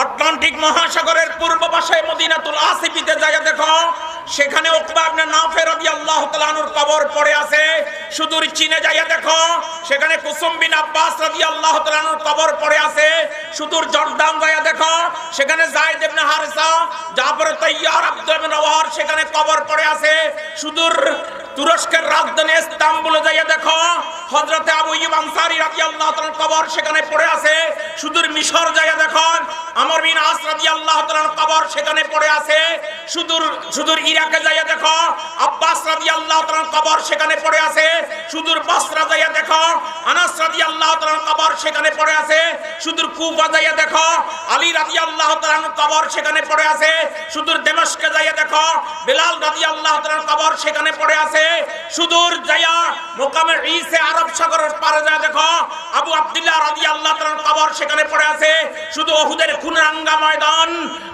Atlantic মহাসাগরের পূর্ব পাশে মদিনাতুল আসিফিতে জায়গা দেখো, সেখানে উকবা ইবনে নাফি রাদিয়াল্লাহু তাআলা আনহুর কবর পড়ে আছে। সুদূর চীনে যাইয়া দেখো, সেখানে কুসুম বিন আব্বাস রাদিয়াল্লাহু তাআলা আনহুর কবর পড়ে আছে। সুদূর জর্দান যাইয়া দেখো, সেখানে যায়েদ ইবনে হারিসা, জাফর তাইয়ার, আব্দুল্লাহ ইবনে রাওয়াহা সেখানে কবর পড়ে আছে। সুদূর তুরস্কের রাজধানী ইস্তাম্বুলে যাইয়া দেখো, হযরতে আবু আইয়ুব আনসারী রাদিয়াল্লাহু তাআলার কবর সেখানে পড়ে আছে। সুদূর মিশর যাইয়া দেখো, আমর বিন আস রাদিয়াল্লাহু তাআলার কবর সেখানে পড়ে আছে। সুদূর ইরাকে যাইয়া দেখো, আব্বাস রাদিয়াল্লাহু তাআলার কবর সেখানে পড়ে আছে। সুদূর বসরা যাইয়া দেখো, আনাস রাদিয়াল্লাহু তাআলার কবর সেখানে পড়ে আছে। সুদূর কুফা যাইয়া দেখো, আলী রাদিয়াল্লাহু তাআলার কবর সেখানে পড়ে আছে। সুদূর দামেস্কে যাইয়া দেখো, বিলাল রাদিয়াল্লাহু তাআলার কবর সেখানে পড়ে আছে। সুদূর যাইয়া মুকামে ঈসা আরব সাগরের পারে যাইয়া দেখো, আবু আব্দুল্লাহ রাদিয়াল্লাহু তাআলার কবর সেখানে পড়ে আছে। শুধু উহুদের খুনরাঙ্গা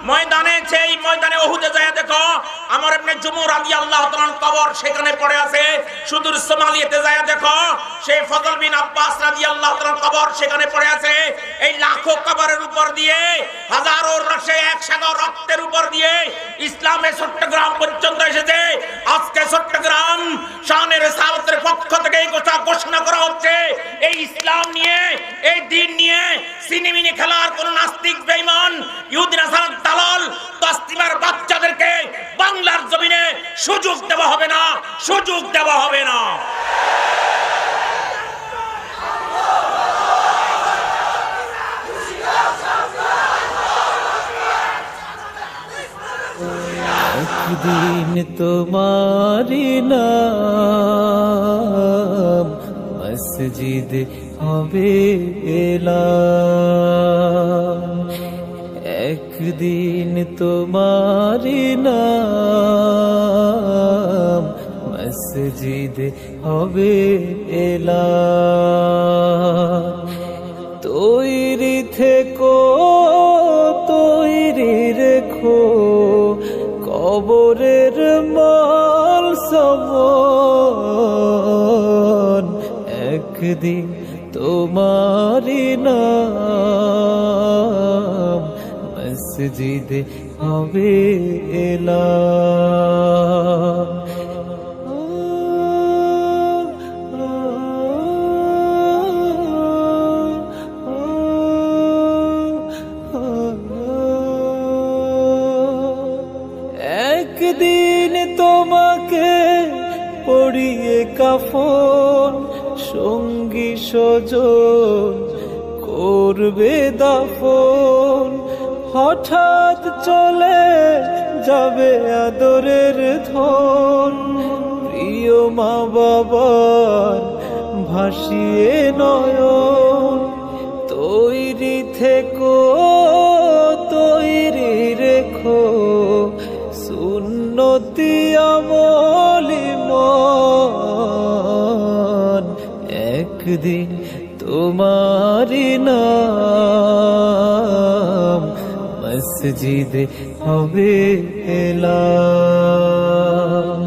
ময়দানে সেই ময়দানে উহুদে যাইয়া দেখো, আমর ইবনে জুমু রাদিয়াল্লাহু তাআলার কবর সেখানে পড়ে আছে। সুদূর সোমালিয়াতে যাইয়া দেখো, সেই ফজল বিন আব্বাস রাদিয়াল্লাহু তাআলার কবর সেখানে পড়ে আছে। এই লাখো কবরের উপর দিয়ে, হাজারো রসে এক সাগর রক্তের উপর দিয়ে ইসলামের চট্টগ্রাম পর্যন্ত এসেছে। আজকে চট্টগ্রাম শানের সালাতের পক্ষ থেকে এই কথা ঘোষণা করা হচ্ছে, এই ইসলাম নিয়ে, এই দ্বীন নিয়ে সিনেমিনি খেলার কোন নাস্তিক বেঈমান ইহুদি নাসারার দালাল তাসলিমার বাচ্চাদেরকে বাংলার জমিনে সুযোগ দেওয়া হবে না, সুযোগ দেওয়া হবে না। একদিন তোমারি নাম মসজিদ হবে এলান, একদিন তোমারি নাম মসজিদ হবে এলান। তৈরি থেকো, তৈরি রেখো কবরের মাল সামান, একদিন তোমারি নাম মসজিদ হবে এলান। একদিন তোমাকে পরিয়ে কাফন, সঙ্গী স্বজন করবে দাফন। হঠাৎ চলে যাবে আদরের ধন, প্রিয় মা বাবার ভাসিয়ে নয়ন। তৈরি থেকো, তৈরি রেখো সুন্নতি আমলি মন, একদিন তোমারি নাম মসজিদ হবে এলান।